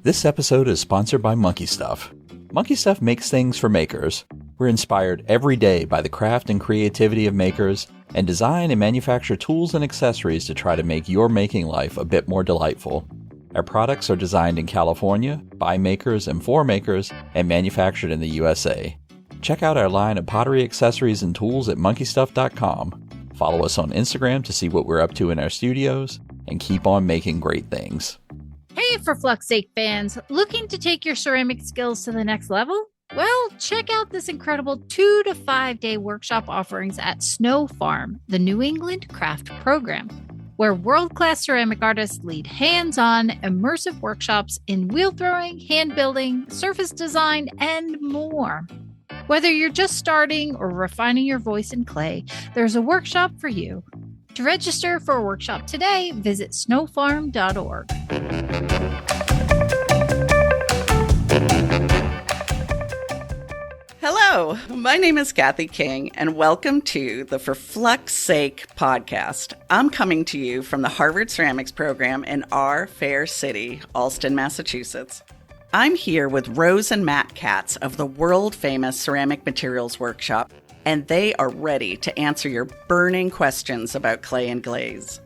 This episode is sponsored by Monkey Stuff. Monkey Stuff makes things for makers. We're inspired every day by the craft and creativity of makers, and design and manufacture tools and accessories to try to make your making life a bit more delightful. Our products are designed in California, by makers and for makers, and manufactured in the USA. Check out our line of pottery accessories and tools at monkeystuff.com. Follow us on Instagram to see what we're up to in our studios, and keep on making great things. Hey, for Flux Sake fans, looking to take your ceramic skills to the next level? Well, check out this incredible 2 to 5 day workshop offerings at Snow Farm, the New England craft program, where world-class ceramic artists lead hands-on, immersive workshops in wheel throwing, hand building, surface design, and more. Whether you're just starting or refining your voice in clay, there's a workshop for you. To register for a workshop today, visit snowfarm.org. Hello, my name is Kathy King, and welcome to the For Flux Sake podcast. I'm coming to you from the Harvard Ceramics program in our fair city, Allston, Massachusetts. I'm here with Rose and Matt Katz of the world-famous Ceramic Materials Workshop, and they are ready to answer your burning questions about clay and glaze.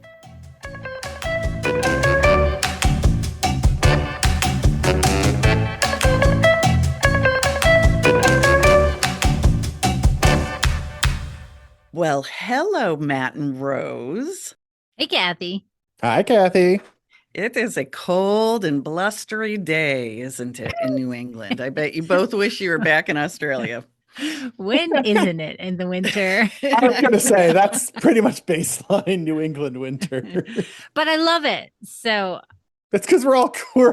Well, hello, Matt and Rose. Hey, Kathy. Hi, Kathy. It is a cold and blustery day, isn't it, in New England? I bet you both wish you were back in Australia. When isn't it in the winter? I was going to say, that's pretty much baseline New England winter. But I love it. So That's because we're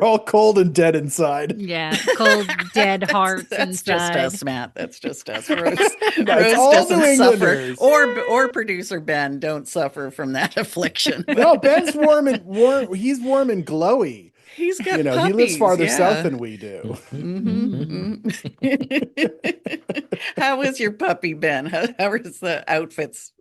all cold and dead inside. yeah, cold, dead hearts That's inside. just us, Matt. That's just us. Rose, That's all doesn't New suffer, Englanders. or producer Ben don't suffer from that affliction. No, Ben's warm. He's warm and glowy. He's got He puppies, lives farther yeah. south than we do. How is your puppy, Ben? How is the outfits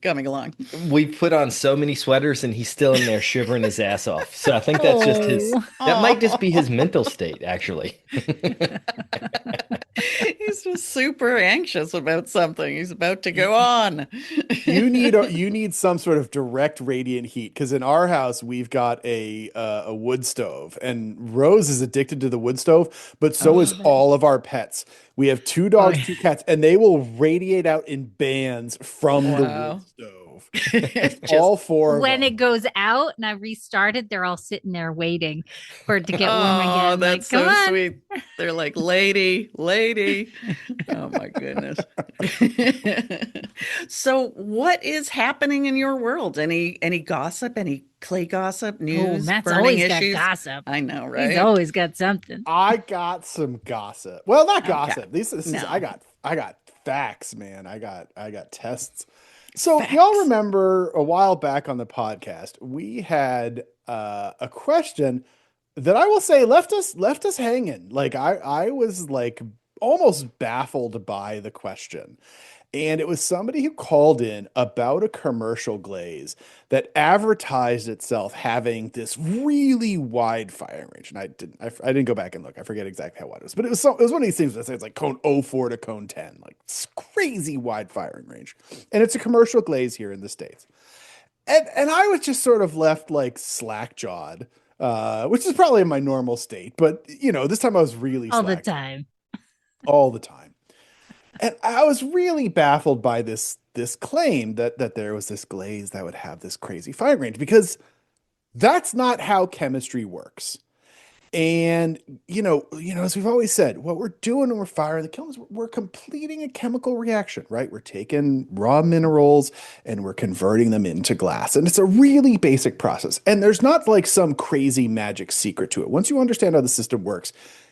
coming along? We put on so many sweaters and he's still in there shivering his ass off. So I think that's just that might just be his mental state, actually. He's just super anxious about something. He's about to go on. You need some sort of direct radiant heat, because in our house we've got a wood stove, and Rose is addicted to the wood stove, but so is all of our pets. We have 2 dogs, 2 cats, and they will radiate out in bands from the wood stove. All 4 of When them. it goes out and I restarted, they're all sitting there waiting for it to get warm again. Oh, that's like, so come on. sweet. They're like, lady. Oh my goodness. So what is happening in your world? Any gossip? Any clay gossip, news, Matt's burning always issues? got gossip. I know, right? He's always got something. I got some gossip. Well, not gossip. Okay. This is No. I got facts, man. I got tests. So y'all remember a while back on the podcast, we had a question that I will say left us hanging. Like I was like almost baffled by the question. And it was somebody who called in about a commercial glaze that advertised itself having this really wide firing range. And I didn't go back and look. I forget exactly how wide it was, but it was one of these things that says like cone 04 to cone 10, like it's crazy wide firing range. And it's a commercial glaze here in the States. And I was just sort of left like slack jawed, which is probably in my normal state. But this time I was really All the slack-jawed. time. All the time. And I was really baffled by this claim that there was this glaze that would have this crazy firing range, because that's not how chemistry works. And as we've always said, what we're doing when we're firing the kiln is we're completing a chemical reaction, right? We're taking raw minerals and we're converting them into glass. And it's a really basic process. And there's not like some crazy magic secret to it. Once you understand how the system works,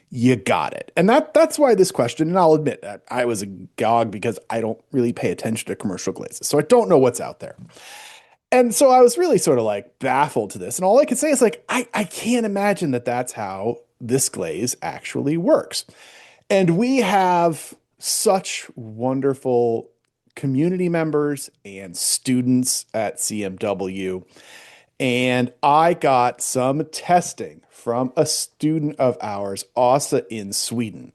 you got it. And that's why this question, and I'll admit that I was a gog because I don't really pay attention to commercial glazes. So I don't know what's out there. And so I was really sort of like baffled to this. And all I could say is like, I can't imagine that that's how this glaze actually works. And we have such wonderful community members and students at CMW. And I got some testing from a student of ours, Asa in Sweden.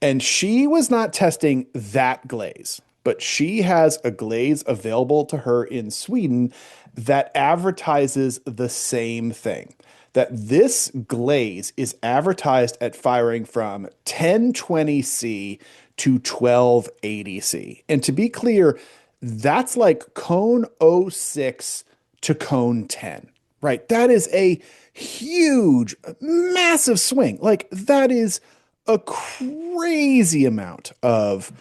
And she was not testing that glaze, but she has a glaze available to her in Sweden that advertises the same thing. That this glaze is advertised at firing from 1020C to 1280C. And to be clear, that's like cone '06 to cone 10, right? That is a huge, massive swing. Like that is a crazy amount of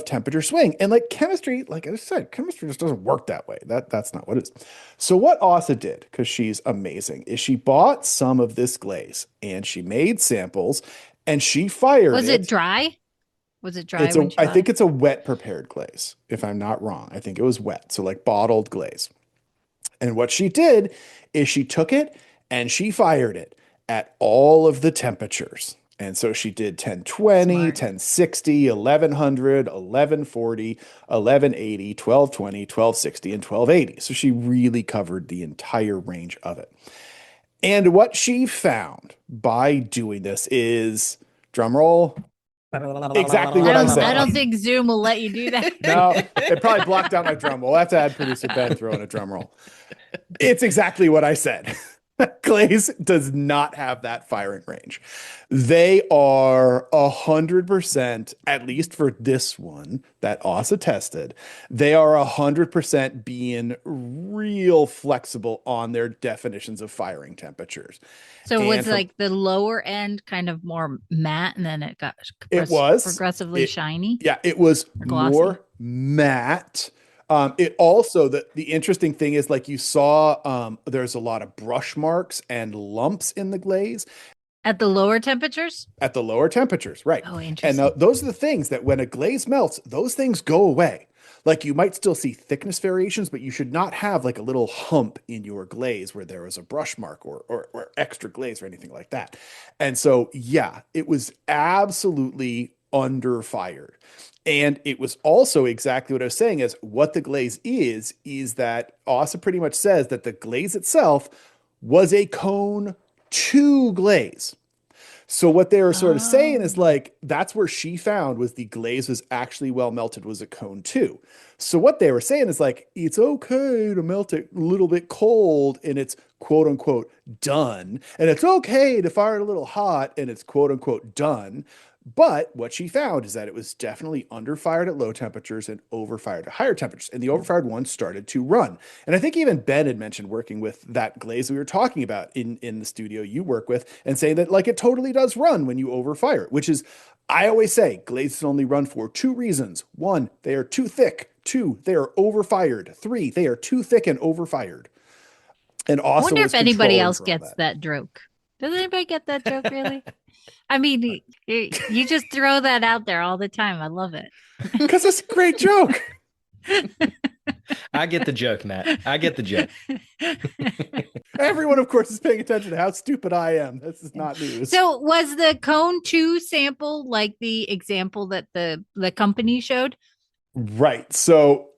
temperature swing. And like chemistry, like I said, chemistry just doesn't work that way. That's not what it is. So what Asa did, because she's amazing, is she bought some of this glaze and she made samples and she fired Was it dry? Was it dry It's when she I bought think it? it's a wet prepared glaze, if I'm not wrong. I think it was wet, so like bottled glaze. And what she did is she took it and she fired it at all of the temperatures. And so she did 1020, Smart. 1060, 1100, 1140, 1180, 1220, 1260, and 1280. So she really covered the entire range of it. And what she found by doing this is, drum roll, exactly what I said. I don't think Zoom will let you do that. No, it probably blocked out my drum roll. We'll have to add producer Ben throwing a drum roll. It's exactly what I said. Glaze does not have that firing range. They are 100%, at least for this one that Asa tested, they are 100% being real flexible on their definitions of firing temperatures. So And was from- like the lower end kind of more matte and then it got It was. progressively shiny? Yeah, it was Glossy. more matte. It also, the interesting thing is, like you saw, there's a lot of brush marks and lumps in the glaze At the lower temperatures? at the lower temperatures, right? Oh, And interesting. those are the things that when a glaze melts, those things go away. Like you might still see thickness variations, but you should not have like a little hump in your glaze where there was a brush mark or extra glaze or anything like that. And so, yeah, it was absolutely under fired. And it was also exactly what I was saying is what the glaze is that Asa pretty much says that the glaze itself was a cone 2 glaze. So what they were sort of saying is like that's where she found was the glaze was actually well melted was a cone 2. So what they were saying is like it's okay to melt it a little bit cold and it's quote unquote done, and it's okay to fire it a little hot and it's quote unquote done. But what she found is that it was definitely underfired at low temperatures and overfired at higher temperatures. And the overfired one started to run. And I think even Ben had mentioned working with that glaze we were talking about in the studio you work with and saying that like it totally does run when you overfire it, which is, I always say glazes only run for 2 reasons. 1, they are too thick. 2, they are overfired. 3, they are too thick and overfired. And I also wonder was if anybody controlling else for all gets that joke. Does anybody get that joke really? I mean, you just throw that out there all the time. I love it. Because it's a great joke. I get the joke, Matt. I get the joke. Everyone, of course, is paying attention to how stupid I am. This is not news. So was the cone 2 sample like the example that the company showed? Right. So,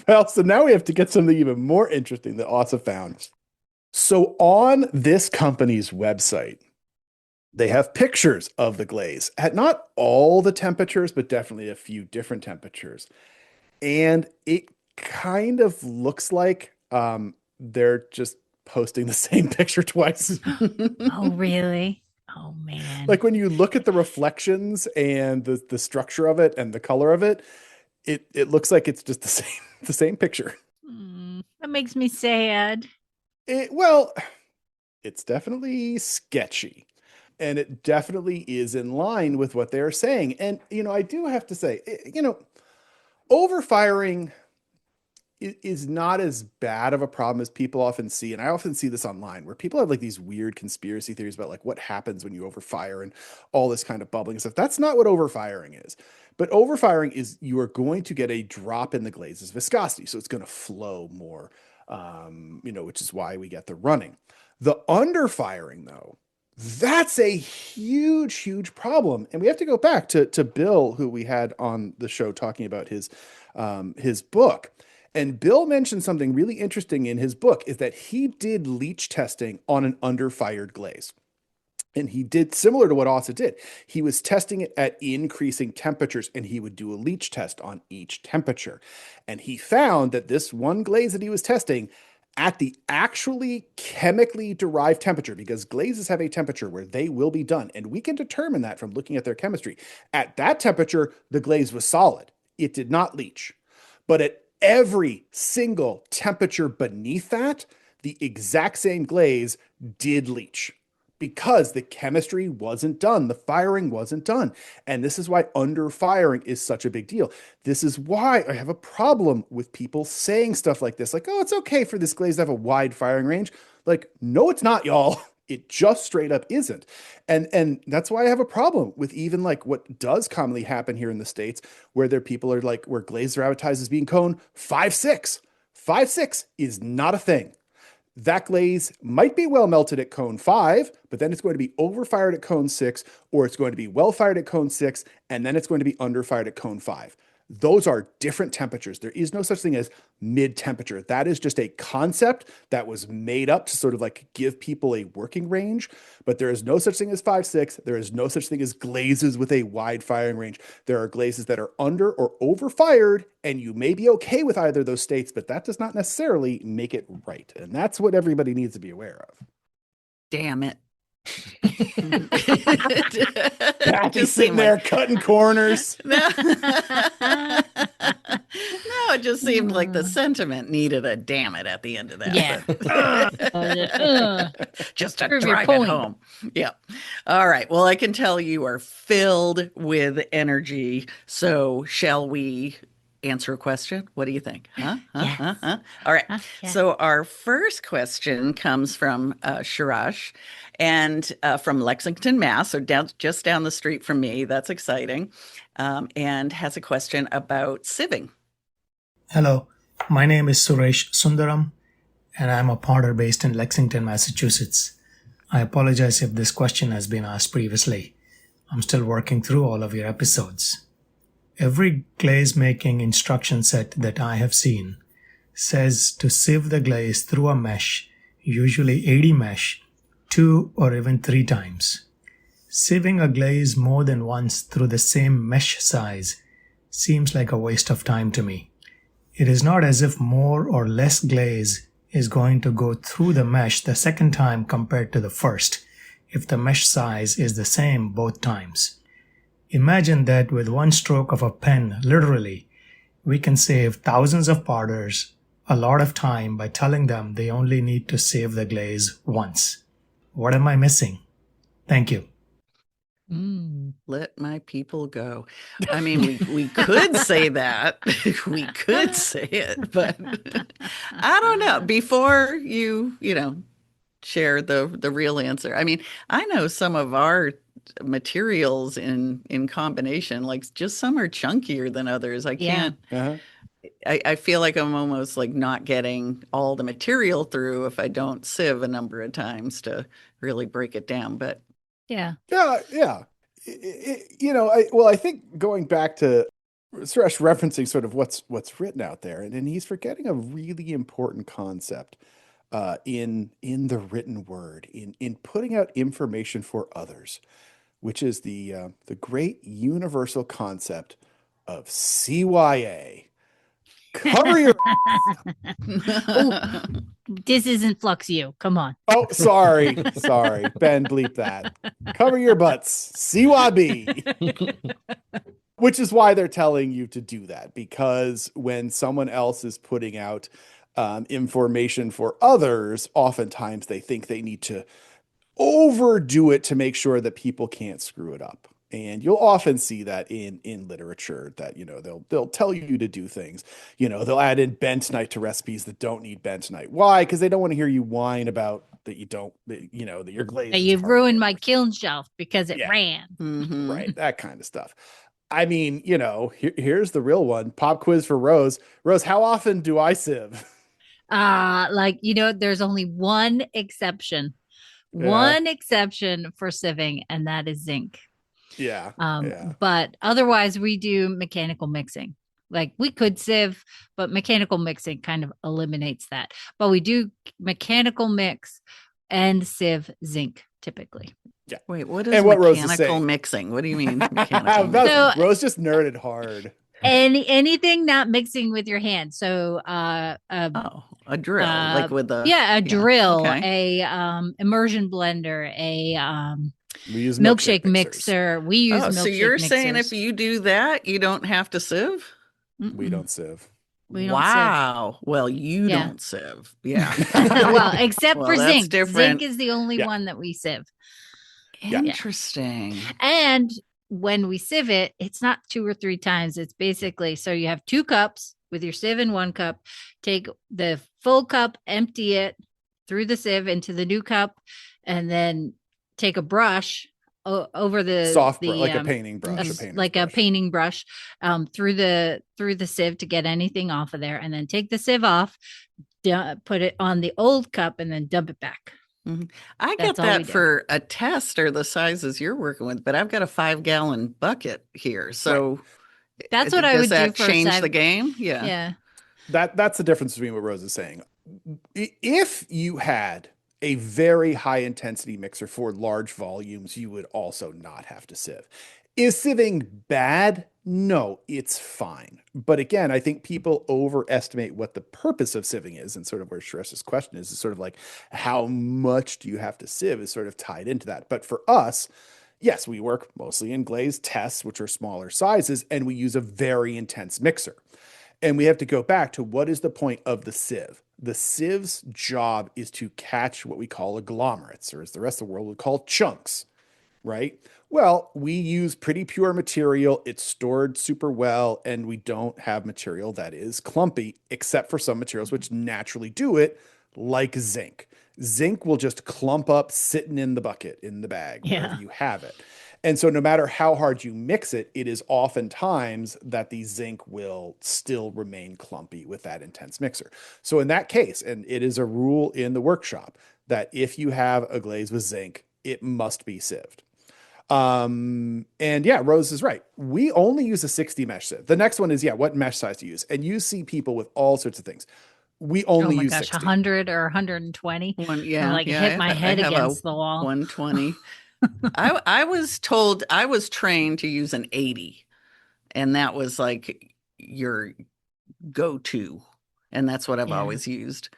well, so now we have to get something even more interesting that Asa found. So on this company's website, they have pictures of the glaze at not all the temperatures, but definitely a few different temperatures. And it kind of looks like they're just posting the same picture twice. Oh, really? Oh, man. Like when you look at the reflections and the structure of it and the color of it, it looks like it's just the same picture. That makes me sad. Well, it's definitely sketchy. And it definitely is in line with what they're saying. And, I do have to say, overfiring is not as bad of a problem as people often see. And I often see this online where people have like these weird conspiracy theories about like what happens when you overfire and all this kind of bubbling stuff. That's not what overfiring is. But overfiring is you are going to get a drop in the glaze's viscosity. So it's going to flow more, which is why we get the running. The underfiring, though, that's a huge, huge problem. And we have to go back to Bill, who we had on the show talking about his book. And Bill mentioned something really interesting in his book is that he did leach testing on an under-fired glaze. And he did similar to what Asa did. He was testing it at increasing temperatures, and he would do a leach test on each temperature. And he found that this one glaze that he was testing at the actually chemically derived temperature, because glazes have a temperature where they will be done, and we can determine that from looking at their chemistry. At that temperature, the glaze was solid. It did not leach. But at every single temperature beneath that, the exact same glaze did leach, because the chemistry wasn't done. The firing wasn't done. And this is why under firing is such a big deal. This is why I have a problem with people saying stuff like this. Like, oh, it's okay for this glaze to have a wide firing range. Like, no, it's not, y'all. It just straight up isn't. And that's why I have a problem with even like what does commonly happen here in the States, where there people are like, where glazes are advertised as being cone 5.6. 5.6 is not a thing. That glaze might be well melted at cone 5, but then it's going to be overfired at cone 6, or it's going to be well fired at cone 6, and then it's going to be underfired at cone 5. Those are different temperatures. There is no such thing as mid temperature. That is just a concept that was made up to sort of like give people a working range, but there is no such thing as 5.6. There is no such thing as glazes with a wide firing range. There are glazes that are under or over fired, and you may be okay with either of those states, but that does not necessarily make it right. And that's what everybody needs to be aware of. Damn it. Just sitting there cutting corners. No, it just seemed like the sentiment needed a damn it at the end of that. Yeah. Just to Prove your drive it point. home. Yeah. All right. Well, I can tell you are filled with energy. So shall we answer a question? What do you think? Huh? Yes. All right. Yeah. So our first question comes from Sharash and from Lexington, Mass. So just down the street from me. That's exciting. And has a question about sieving. Hello, my name is Suresh Sundaram, and I'm a potter based in Lexington, Massachusetts. I apologize if this question has been asked previously. I'm still working through all of your episodes. Every glaze making instruction set that I have seen says to sieve the glaze through a mesh, usually 80 mesh, 2 or even 3 times. Sieving a glaze more than once through the same mesh size seems like a waste of time to me. It is not as if more or less glaze is going to go through the mesh the second time compared to the first, if the mesh size is the same both times. Imagine that with one stroke of a pen, literally, we can save thousands of potters a lot of time by telling them they only need to sieve the glaze once. What am I missing? Thank you. Let my people go. I mean, we could say that. We could say it, but I don't know. Before you share the real answer. I mean, I know some of our materials in combination, like just some are chunkier than others. I can't. Uh-huh. I feel like I'm almost like not getting all the material through if I don't sieve a number of times to really break it down. But Yeah. Yeah. I think going back to Suresh referencing sort of what's written out there, and he's forgetting a really important concept in the written word, in putting out information for others, which is the great universal concept of CYA. Cover your This isn't Flux U. Come on. Oh, sorry. Ben, bleep that. Cover your butts. CYB. Which is why they're telling you to do that, because when someone else is putting out information for others, oftentimes they think they need to overdo it to make sure that people can't screw it up. And you'll often see that in literature that, they'll tell you to do things. They'll add in bentonite to recipes that don't need bentonite. Why? Because they don't want to hear you whine about that you don't, that your glaze. Hey, you've ruined my kiln shelf because it ran. Mhm. Right. That kind of stuff. I mean, here's the real one. Pop quiz for Rose. Rose, how often do I sieve? There's only one exception. One exception for sieving, and that is zinc. Yeah. But otherwise we do mechanical mixing. Like we could sieve, but mechanical mixing kind of eliminates that. But we do mechanical mix and sieve zinc typically. Yeah. Wait, what is And what Rose is mechanical saying. mixing? What do you mean mechanical That- mixing? So- Rose just nerded hard. Anything not mixing with your hand. So Oh, a drill, like with the a drill, okay. a immersion blender, a We use milkshake mixers. mixer. We use Oh, milkshake so you're mixers. saying if you do that, you don't have to sieve? We don't sieve. We don't Wow. Well, you Yeah. don't sieve. Yeah. well, except Well, for that's zinc. different. Zinc is the only Yeah. one that we sieve. Yeah. Interesting. And when we sieve it, it's not 2 or 3 times. It's basically so you have 2 cups with your sieve in 1 cup. Take the full cup, empty it through the sieve into the new cup, and then take a brush over the Soft, the, like a painting brush. a painting brush through the sieve to get anything off of there, and then take the sieve off, put it on the old cup, and then dump it back. I That's get all we that do. for a test or the sizes you're working with, but I've got a 5-gallon bucket here. So That's what I would does do that for change the game? Yeah. Yeah. That's the difference between what Rose is saying. If you had a very high intensity mixer for large volumes, you would also not have to sieve. Is sieving bad? No, it's fine. But again, I think people overestimate what the purpose of sieving is, and sort of where Sharessa's question is sort of like, how much do you have to sieve is sort of tied into that. But for us, yes, we work mostly in glaze tests, which are smaller sizes, and we use a very intense mixer. And we have to go back to what is the point of the sieve? The sieve's job is to catch what we call agglomerates, or as the rest of the world would call chunks, right? Well, we use pretty pure material. It's stored super well, and we don't have material that is clumpy, except for some materials which naturally do it, like zinc. Zinc will just clump up sitting in the bucket, in the bag, wherever you have it. And so no matter how hard you mix it, it is oftentimes that the zinc will still remain clumpy with that intense mixer. So in that case, and it is a rule in the workshop, that if you have a glaze with zinc, it must be sieved. And yeah, Rose is right. We only use a 60 mesh sieve. The next one is, what mesh size to use. And you see people with all sorts of things. We only use 60. 100 or 120. Hit my head against the wall. 120. I was told, I was trained to use an 80, and that was like your go-to, and that's what I've always used.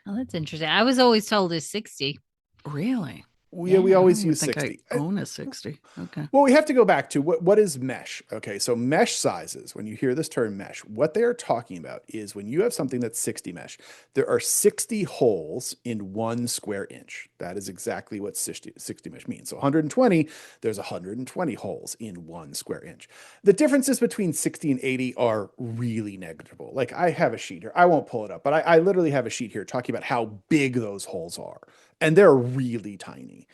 Oh, that's interesting. I was always told is 60. Really? We always use I 60. I own a 60. Okay. Well, we have to go back to what is mesh. Okay, so mesh sizes, when you hear this term mesh, what they are talking about is when you have something that's 60 mesh, there are 60 holes in 1 square inch. That is exactly what 60 mesh means. So 120, there's 120 holes in 1 square inch. The differences between 60 and 80 are really negligible. Like I have a sheet here. I won't pull it up, but I literally have a sheet here talking about how big those holes are. And they're really tiny.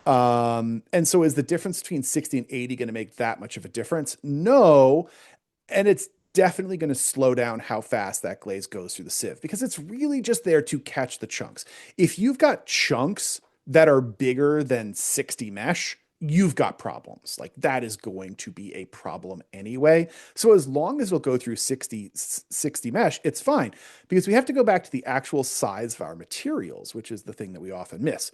And so is the difference between 60 and 80 going to make that much of a difference? No. And it's definitely going to slow down how fast that glaze goes through the sieve, because it's really just there to catch the chunks. If you've got chunks that are bigger than 60 mesh, you've got problems. Like that is going to be a problem anyway. So as long as we'll go through 60 mesh, it's fine, because we have to go back to the actual size of our materials, which is the thing that we often miss.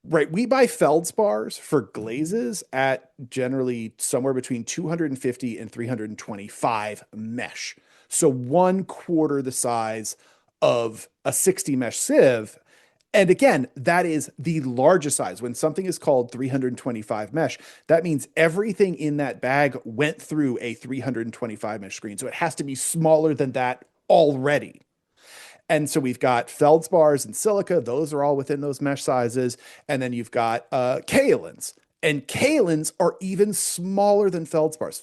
Right, we buy feldspars for glazes at generally somewhere between 250 and 325 mesh. So 1/4 the size of a 60 mesh sieve. And again, that is the largest size. When something is called 325 mesh, that means everything in that bag went through a 325 mesh screen. So it has to be smaller than that already. And so we've got feldspars and silica. Those are all within those mesh sizes. And then you've got kaolins. And kaolins are even smaller than feldspars.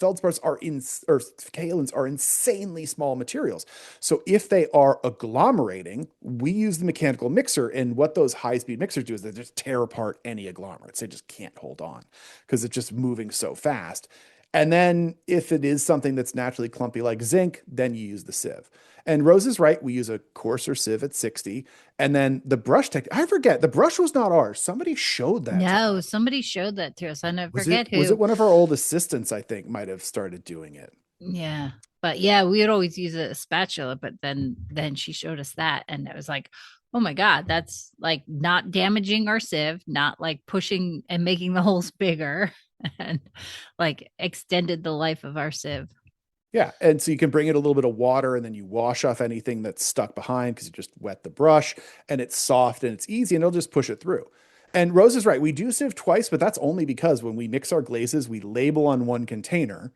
Kaolins are insanely small materials. So if they are agglomerating, we use the mechanical mixer. And what those high-speed mixers do is they just tear apart any agglomerates. They just can't hold on because it's just moving so fast. And then if it is something that's naturally clumpy like zinc, then you use the sieve. And Rose is right. We use a coarser sieve at 60. And then the brush technique, I forget, the brush was not ours. Somebody showed that. No, somebody showed that to us. I never forget who. Was it one of our old assistants, I think, might have started doing it. Yeah. But yeah, we would always use a spatula, but then she showed us that, and it was like, oh my God, that's like not damaging our sieve, not like pushing and making the holes bigger, and like extended the life of our sieve. Yeah. And so you can bring in a little bit of water and then you wash off anything that's stuck behind because you just wet the brush and it's soft and it's easy and it'll just push it through. And Rose is right. We do sieve twice, but that's only because when we mix our glazes, we label on one container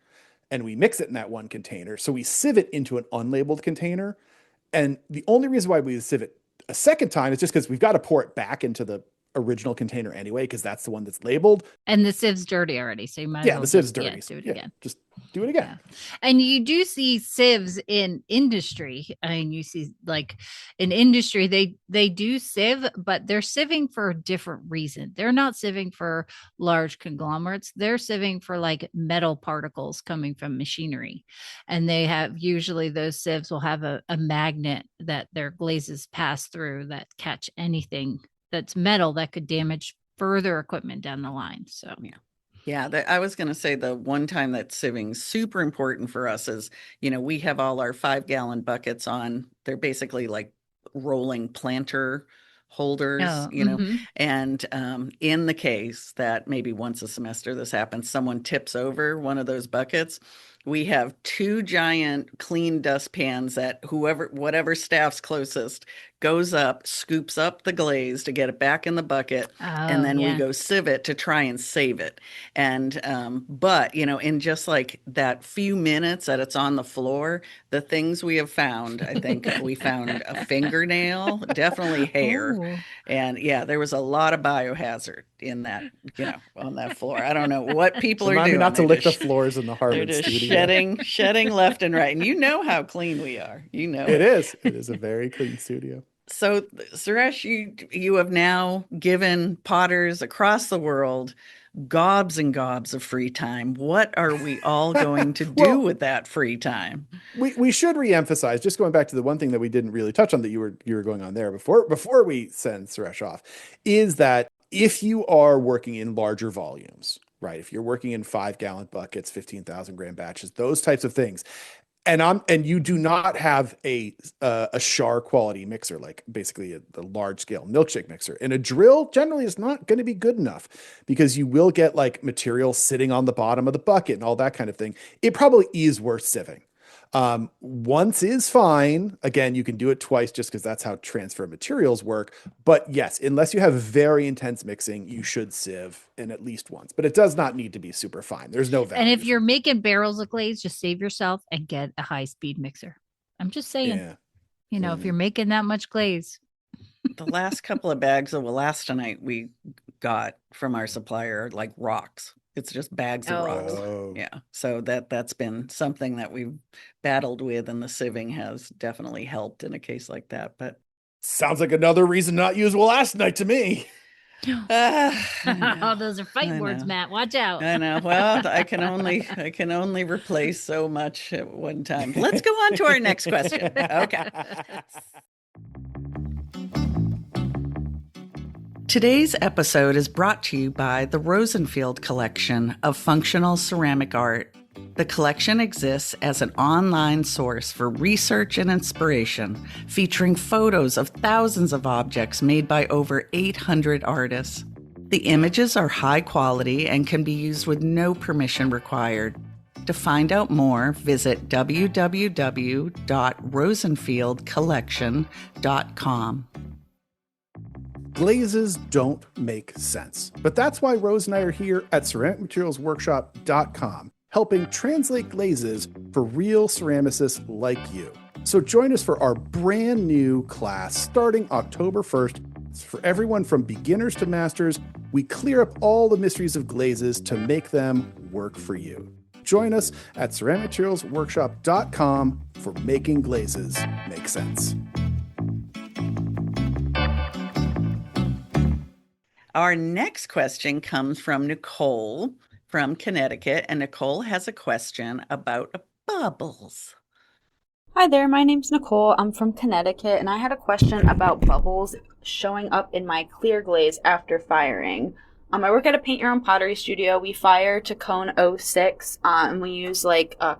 and we mix it in that one container. So we sieve it into an unlabeled container. And the only reason why we sieve it a second time is just because we've got to pour it back into the original container anyway, because that's the one that's labeled. And the sieve's dirty already, so you might as well the sieve's dirty. do it again. Just do it again. Yeah. And you do see sieves in industry. I mean, you see like in industry, they do sieve, but they're sieving for a different reason. They're not sieving for large conglomerates. They're sieving for like metal particles coming from machinery. And they have usually those sieves will have a magnet that their glazes pass through that catch anything that's metal that could damage further equipment down the line. So yeah, I was going to say the one time that sieving's super important for us is, we have all our 5-gallon buckets on. They're basically like rolling planter holders, and in the case that maybe once a semester this happens, someone tips over one of those buckets. We have 2 giant clean dustpans that whatever staff's closest goes up, scoops up the glaze to get it back in the bucket, and then we go sieve it to try and save it. And but in just like that few minutes that it's on the floor, the things we have found, I think we found a fingernail, definitely hair. Ooh. And yeah, there was a lot of biohazard in that, on that floor. I don't know what people are doing. Not to lick the floors in the Harvard they're just studio. shedding left and right. And you know how clean we are. It is a very clean studio. So Suresh, you have now given potters across the world gobs and gobs of free time. What are we all going to do with that free time? We should reemphasize, just going back to the one thing that we didn't really touch on that you were going on there before we send Suresh off, is that if you are working in larger volumes, right? If you're working in 5-gallon buckets, 15,000 gram batches, those types of things, and you do not have a char quality mixer, like basically the large scale milkshake mixer, and a drill generally is not going to be good enough because you will get like material sitting on the bottom of the bucket and all that kind of thing. It probably is worth sieving. Once is fine. Again, you can do it twice just because that's how transfer materials work. But yes, unless you have very intense mixing, you should sieve in at least once. But it does not need to be super fine. There's no value. And if you're making barrels of glaze, just save yourself and get a high-speed mixer. I'm just saying, if you're making that much glaze. The last couple of bags of elastonite we got from our supplier are like rocks. It's just bags of rocks. Yeah. So that's been something that we've battled with, and the sieving has definitely helped in a case like that. But sounds like another reason not use elastonite to me. Those are fight words, Matt. Watch out. I know. Well, I can only replace so much at one time. Let's go on to our next question. Okay. Today's episode is brought to you by the Rosenfield Collection of Functional Ceramic Art. The collection exists as an online source for research and inspiration, featuring photos of thousands of objects made by over 800 artists. The images are high quality and can be used with no permission required. To find out more, visit www.rosenfieldcollection.com. Glazes don't make sense, but that's why Rose and I are here at ceramicmaterialsworkshop.com, helping translate glazes for real ceramicists like you. So join us for our brand new class starting October 1st. It's for everyone from beginners to masters. We clear up all the mysteries of glazes to make them work for you. Join us at ceramicmaterialsworkshop.com for making glazes make sense. Our next question comes from Nicole from Connecticut, and Nicole has a question about bubbles. Hi there, my name's Nicole. I'm from Connecticut, and I had a question about bubbles showing up in my clear glaze after firing. I work at a paint your own pottery studio. We fire to cone '06, and we use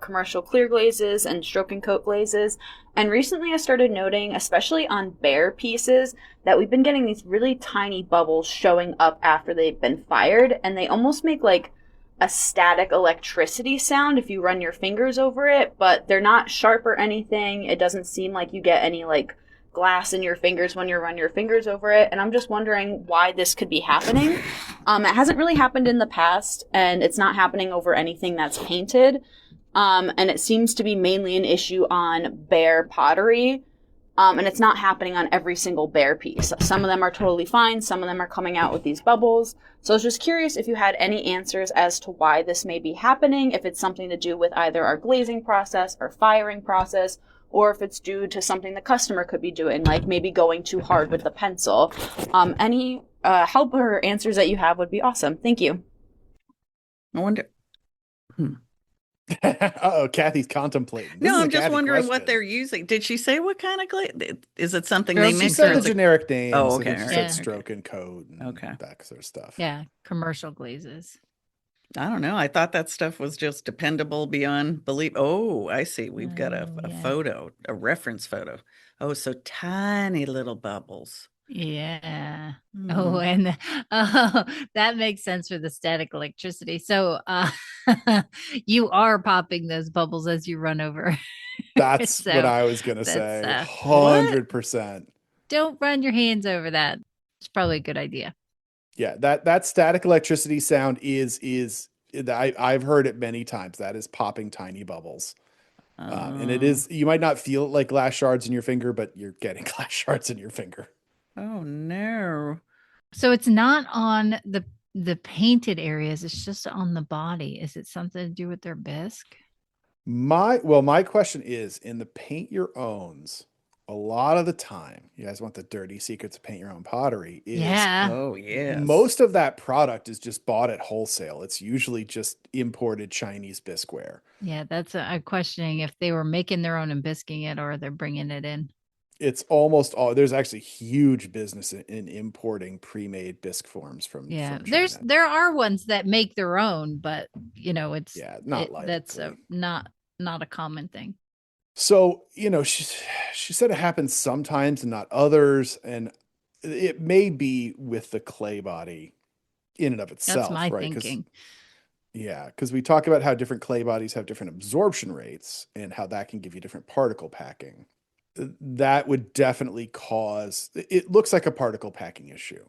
commercial clear glazes and stroke and coat glazes. And recently I started noting, especially on bare pieces, that we've been getting these really tiny bubbles showing up after they've been fired, and they almost make like a static electricity sound if you run your fingers over it, but they're not sharp or anything. It doesn't seem like you get any like glass in your fingers when you run your fingers over it, and I'm just wondering why this could be happening. It hasn't really happened in the past, and it's not happening over anything that's painted, and it seems to be mainly an issue on bare pottery, and it's not happening on every single bare piece. Some of them are totally fine, some of them are coming out with these bubbles. So I was just curious if you had any answers as to why this may be happening, if it's something to do with either our glazing process or firing process, or if it's due to something the customer could be doing, like maybe going too hard with the pencil. Any help or answers that you have would be awesome. Thank you. I wonder. Uh-oh, Kathy's contemplating. No, I'm just wondering what they're using. Did she say what kind of glaze? Is it something they She mix? said the generic names. Oh, okay. She said stroke and coat and that sort of stuff. Yeah, commercial glazes. I don't know. I thought that stuff was just dependable beyond belief. Oh, I see. We've got a photo, a reference photo. Oh, so tiny little bubbles. Yeah. Oh, and that makes sense for the static electricity. So you are popping those bubbles as you run over. That's what I was going to say. 100%. Don't run your hands over that. It's probably a good idea. Yeah, that static electricity sound is I've heard it many times. That is popping tiny bubbles. And it is, you might not feel it like glass shards in your finger, but you're getting glass shards in your finger. Oh no. So it's not on the painted areas, it's just on the body. Is it something to do with their bisque? My question is, in the paint your owns, a lot of the time, you guys want the dirty secrets of paint your own pottery, is oh yeah, most of that product is just bought at wholesale. It's usually just imported Chinese bisqueware. Yeah, that's a questioning if they were making their own and bisquing it or they're bringing it in. It's almost all, there's actually huge business in importing pre-made bisque forms from China. There are ones that make their own, but it's that's not a common thing. So she said it happens sometimes and not others, and it may be with the clay body in and of itself. That's my thinking. Because we talk about how different clay bodies have different absorption rates and how that can give you different particle packing. That would definitely cause, it looks like a particle packing issue.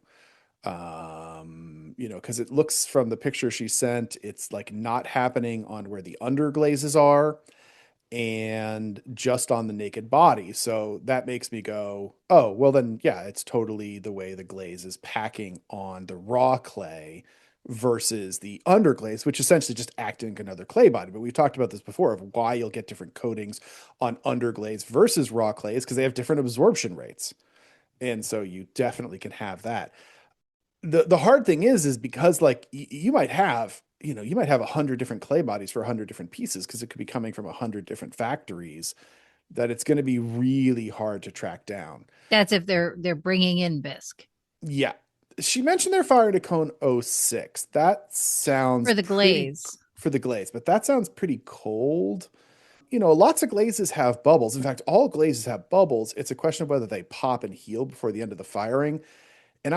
Because it looks from the picture she sent, it's like not happening on where the underglazes are and just on the naked body. So that makes me go, oh, well then, yeah, it's totally the way the glaze is packing on the raw clay versus the underglaze, which essentially just acting like another clay body. But we've talked about this before of why you'll get different coatings on underglaze versus raw clays, because they have different absorption rates. And so you definitely can have that. The hard thing is because like you might have 100 different clay bodies for 100 different pieces, because it could be coming from 100 different factories, that it's going to be really hard to track down. That's if they're bringing in bisque. Yeah. She mentioned they're firing to cone 06. That sounds for the glaze. But that sounds pretty cold. Lots of glazes have bubbles. In fact, all glazes have bubbles. It's a question of whether they pop and heal before the end of the firing. And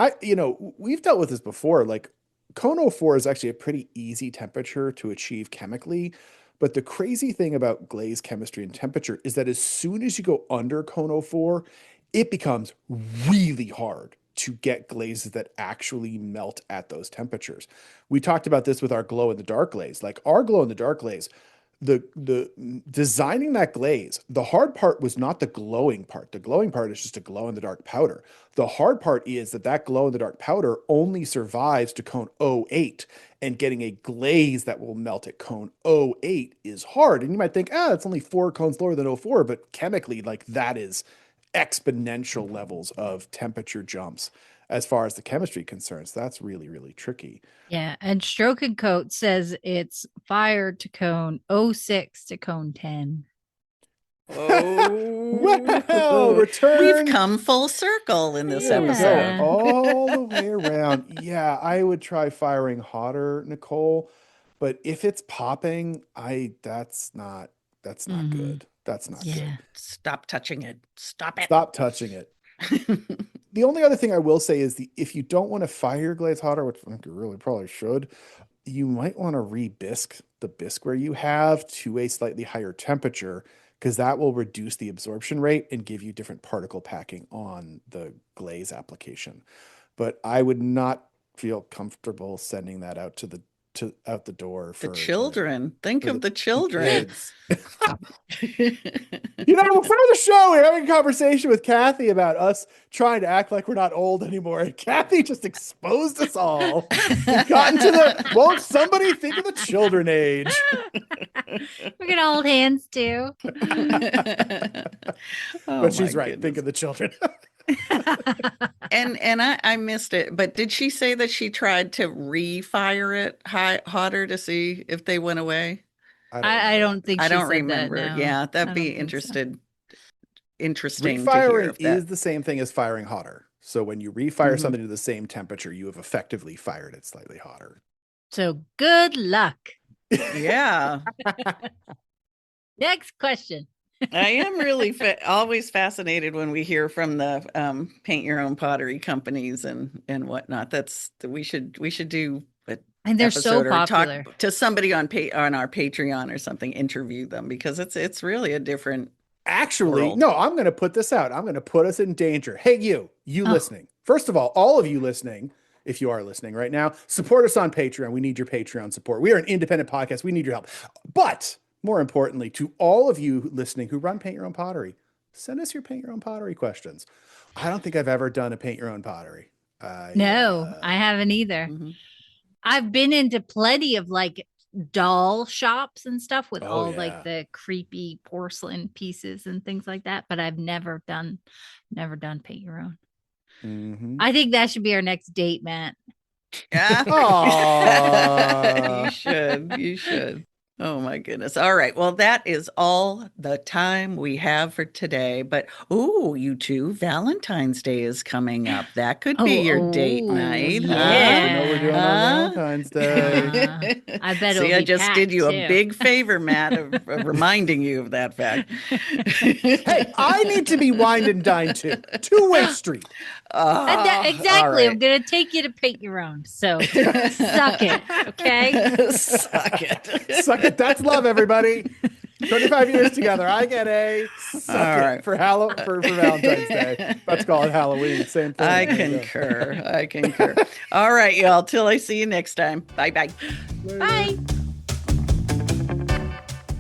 we've dealt with this before. Like cone 04 is actually a pretty easy temperature to achieve chemically. But the crazy thing about glaze chemistry and temperature is that as soon as you go under cone 04, it becomes really hard to get glazes that actually melt at those temperatures. We talked about this with our glow in the dark glaze. Like our glow in the dark glaze, the designing that glaze, the hard part was not the glowing part. The glowing part is just a glow in the dark powder. The hard part is that glow in the dark powder only survives to cone 08, and getting a glaze that will melt at cone 08 is hard. And you might think, it's only 4 cones lower than 04, but chemically, like that is exponential levels of temperature jumps as far as the chemistry concerns. That's really, really tricky. Yeah. And Stroke and Coat says it's fired to cone 06 to cone 10. Oh, Well, return. We've come full circle in this Yeah. episode. All the way around. Yeah, I would try firing hotter, Nicole. But if it's popping, that's not Mhm. good. That's not good. Stop touching it. Stop it. Stop touching it. The only other thing I will say is if you don't want to fire your glaze hotter, which I think you really probably should, you might want to re-bisque the bisque where you have to a slightly higher temperature, because that will reduce the absorption rate and give you different particle packing on the glaze application. But I would not feel comfortable sending that out out the door for The children. Think of the children. kids. Before the show, we we're having a conversation with Kathy about us trying to act like we're not old anymore. And Kathy just exposed us all. We've gotten to won't somebody think of the children age? We're gonna hold hands too. But she's right. Think of the children. And I missed it, but did she say that she tried to re-fire it hotter to see if they went away? I don't think I she don't said remember. that, no. Yeah, I that'd be don't think so. interesting to hear Refiring if that. is the same thing as firing hotter. So when you refire something to the same temperature, you have effectively fired it slightly hotter. So good luck. Yeah. Next question. I am really always fascinated when we hear from the paint your own pottery companies and whatnot. We should do an And they're so episode or popular. talk to somebody on our Patreon or something, interview them, because it's really a different Actually, world. no, I'm going to put this out. I'm going to put us in danger. Hey, you listening. First of all of you listening, if you are listening right now, support us on Patreon. We need your Patreon support. We are an independent podcast. We need your help. But more importantly, to all of you listening who run Paint Your Own Pottery, send us your Paint Your Own Pottery questions. I don't think I've ever done a Paint Your Own Pottery. No, I haven't either. Mhm. I've been into plenty of like doll shops and stuff with yeah. the creepy porcelain pieces and things like that, but I've never done paint your own. Mm-hmm. I think that should be our next date, Matt. Yeah. Aw. You should. Oh my goodness. All right. Well, that is all the time we have for today. But you two, Valentine's Day is coming up. That could be your date night. yeah. You know we're doing on Valentine's Day. I bet See, I just did you too. a big favor, Matt, of reminding you of that fact. Hey, I need to be wined and dined too. Two-way street. Exactly. all right. I'm gonna take you to paint your own. So suck it, okay? Suck it. Suck it. That's love, everybody. 25 years together. I get a suck All it right. for Valentine's Day. Let's call it Halloween. Same thing. I There you go. concur. All right, y'all. Till I see you next time. Bye-bye. Bye.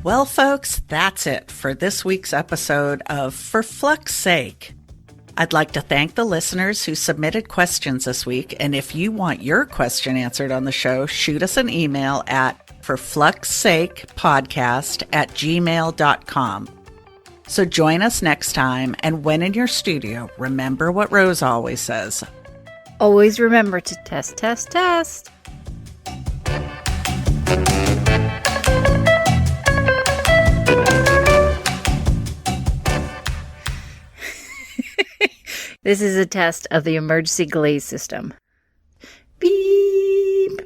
Well, folks, that's it for this week's episode of For Flux Sake. I'd like to thank the listeners who submitted questions this week. And if you want your question answered on the show, shoot us an email at forfluxsakepodcast@gmail.com. So join us next time. And when in your studio, remember what Rose always says. Always remember to test, test, test. This is a test of the emergency glaze system. Beep.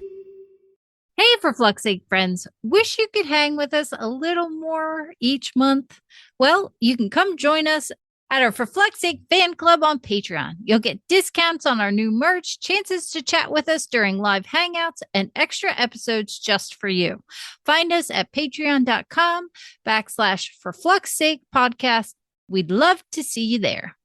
Hey, For Flux Sake friends, wish you could hang with us a little more each month? Well, you can come join us at our For Flux Sake fan club on Patreon. You'll get discounts on our new merch, chances to chat with us during live hangouts, and extra episodes just for you. Find us at patreon.com/For Flux Sake podcast. We'd love to see you there.